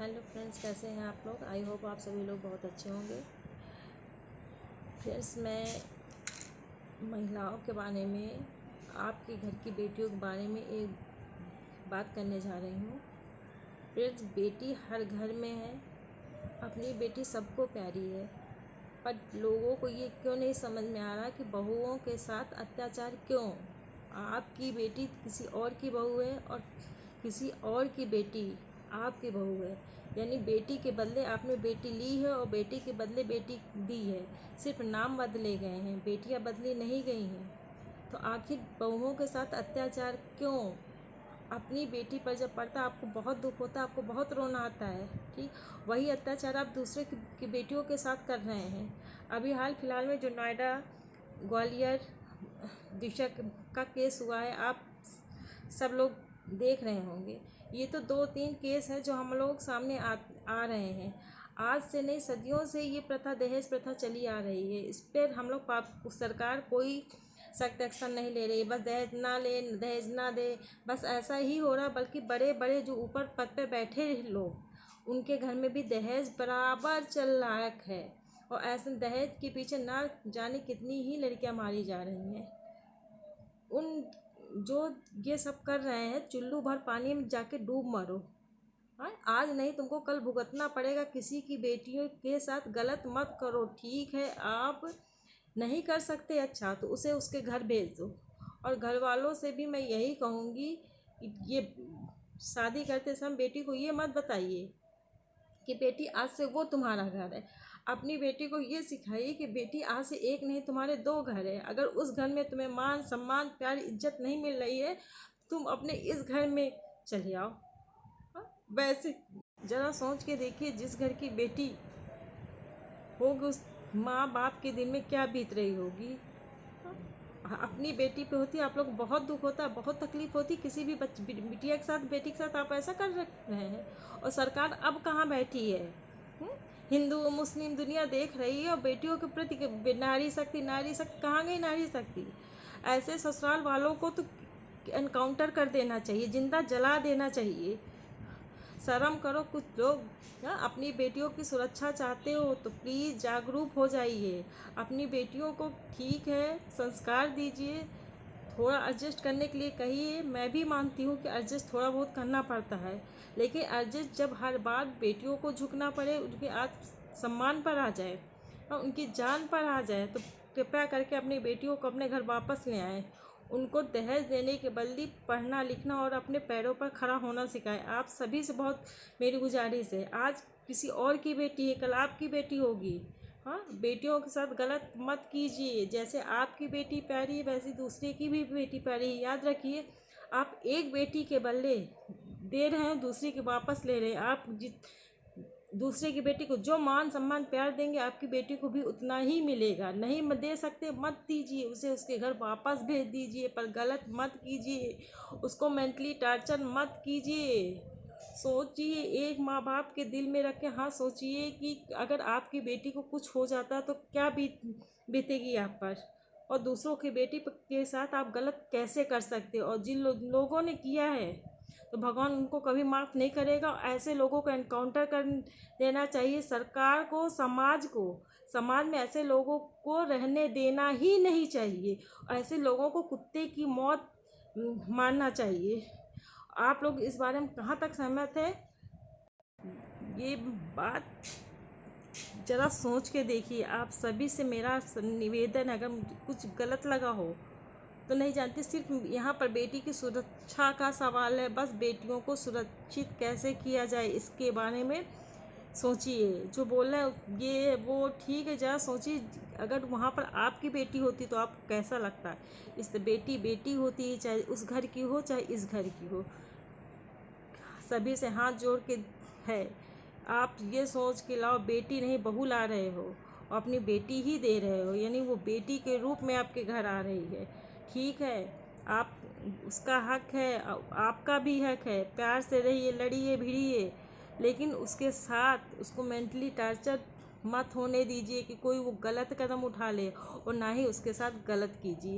Hello friends, कैसे हैं आप लोग। आई होप आप सभी लोग बहुत अच्छे होंगे। फ्रेंड्स, मैं महिलाओं के बारे में, आपके घर की बेटियों के बारे में एक बात करने जा रही हूँ। फ्रेंड्स, बेटी हर घर में है, अपनी बेटी सबको प्यारी है, पर लोगों को ये क्यों नहीं समझ में आ रहा कि बहुओं के साथ अत्याचार क्यों। आपकी बेटी किसी और की बहू है और किसी और की बेटी आपकी बहू है, यानी बेटी के बदले आपने बेटी ली है और बेटी के बदले बेटी दी है। सिर्फ नाम बदले गए हैं, बेटियां बदली नहीं गई हैं। तो आखिर बहुओं के साथ अत्याचार क्यों। अपनी बेटी पर जब पड़ता आपको बहुत दुख होता है, आपको बहुत रोना आता है। ठीक, वही अत्याचार आप दूसरे की बेटियों के साथ कर रहे हैं। अभी हाल फिलहाल में जो नोएडा ग्वालियर दिशा का केस हुआ है, आप सब लोग देख रहे होंगे। ये तो 2-3 केस हैं जो हम लोग सामने आ रहे हैं। आज से नहीं, सदियों से ये प्रथा, दहेज प्रथा चली आ रही है। इस पर हम लोग सरकार कोई सख्त एक्शन नहीं ले रही। बस दहेज ना ले, दहेज ना दे, बस ऐसा ही हो रहा। बल्कि बड़े बड़े जो ऊपर पद पे बैठे लोग, उनके घर में भी दहेज बराबर चल रहा है। और ऐसे दहेज के पीछे ना जाने कितनी ही लड़कियां मारी जा रही हैं। उन जो ये सब कर रहे हैं, चुल्लू भर पानी में जाके डूब मरो। हाँ, आज नहीं तुमको कल भुगतना पड़ेगा। किसी की बेटियों के साथ गलत मत करो। ठीक है, आप नहीं कर सकते, अच्छा तो उसे उसके घर भेज दो। और घर वालों से भी मैं यही कहूँगी कि ये शादी करते समय बेटी को ये मत बताइए कि बेटी आज से वो तुम्हारा घर है। अपनी बेटी को ये सिखाइए कि बेटी आज से एक नहीं, तुम्हारे 2 घर है। अगर उस घर में तुम्हें मान सम्मान प्यार इज्जत नहीं मिल रही है, तुम अपने इस घर में चले आओ। हाँ? वैसे ज़रा सोच के देखिए, जिस घर की बेटी होगी उस माँ बाप के दिल में क्या बीत रही होगी। हाँ? अपनी बेटी पे होती है आप लोग बहुत दुख होता है, बहुत तकलीफ होती। किसी भी बिटिया के साथ, बेटी के साथ आप ऐसा कर रहे हैं। और सरकार अब कहाँ बैठी है। हिंदू मुस्लिम दुनिया देख रही है और बेटियों के प्रति नारी शक्ति कहाँ गई नारी शक्ति। ऐसे ससुराल वालों को तो एनकाउंटर कर देना चाहिए, जिंदा जला देना चाहिए। शर्म करो कुछ लोग। अपनी बेटियों की सुरक्षा चाहते हो तो प्लीज़ जागरूक हो जाइए। अपनी बेटियों को ठीक है संस्कार दीजिए, थोड़ा एडजस्ट करने के लिए कहिए। मैं भी मानती हूँ कि एडजस्ट थोड़ा बहुत करना पड़ता है, लेकिन एडजस्ट जब हर बार बेटियों को झुकना पड़े, उनके आत्म सम्मान पर आ जाए और उनकी जान पर आ जाए, तो कृपया करके अपनी बेटियों को अपने घर वापस ले आएँ। उनको दहेज देने के बदले पढ़ना लिखना और अपने पैरों पर खड़ा होना सिखाएं। आप सभी से बहुत मेरी गुजारिश है। आज किसी और की बेटी है, कल आपकी बेटी होगी। हाँ, बेटियों के साथ गलत मत कीजिए। जैसे आपकी बेटी प्यारी है, वैसे दूसरे की भी बेटी प्यारी है। याद रखिए, आप एक बेटी के बदले दे रहे हैं, दूसरी के वापस ले रहे हैं। आप दूसरे की बेटी को जो मान सम्मान प्यार देंगे, आपकी बेटी को भी उतना ही मिलेगा। नहीं मत दे सकते, मत दीजिए, उसे उसके घर वापस भेज दीजिए, पर गलत मत कीजिए। उसको मेंटली टॉर्चर मत कीजिए। सोचिए, एक माँ बाप के दिल में रख के, हाँ सोचिए कि अगर आपकी बेटी को कुछ हो जाता तो क्या बीतेगी आप पर। और दूसरों की बेटी के साथ आप गलत कैसे कर सकते हो। और जिन लोगों ने किया है तो भगवान उनको कभी माफ़ नहीं करेगा। ऐसे लोगों को एनकाउंटर कर देना चाहिए। सरकार को, समाज में ऐसे लोगों को रहने देना ही नहीं चाहिए। ऐसे लोगों को कुत्ते की मौत मारना चाहिए। आप लोग इस बारे में कहाँ तक सहमत है, ये बात ज़रा सोच के देखिए। आप सभी से मेरा निवेदन, अगर कुछ गलत लगा हो तो नहीं जानती, सिर्फ यहाँ पर बेटी की सुरक्षा का सवाल है। बस बेटियों को सुरक्षित कैसे किया जाए, इसके बारे में सोचिए। जो बोल रहे हैं ये वो ठीक है, ज़रा सोचिए। अगर वहाँ पर आपकी बेटी होती तो आपको कैसा लगता। इस बेटी बेटी होती है, चाहे उस घर की हो चाहे इस घर की हो। सभी से हाथ जोड़ के है, आप ये सोच के लाओ, बेटी नहीं बहू ला रहे हो और अपनी बेटी ही दे रहे हो, यानी वो बेटी के रूप में आपके घर आ रही है। ठीक है, आप उसका हक है, आपका भी हक है। प्यार से रहिए, लड़िए भिड़िए, लेकिन उसके साथ उसको मेंटली टॉर्चर मत होने दीजिए कि कोई वो गलत कदम उठा ले, और ना ही उसके साथ गलत कीजिए।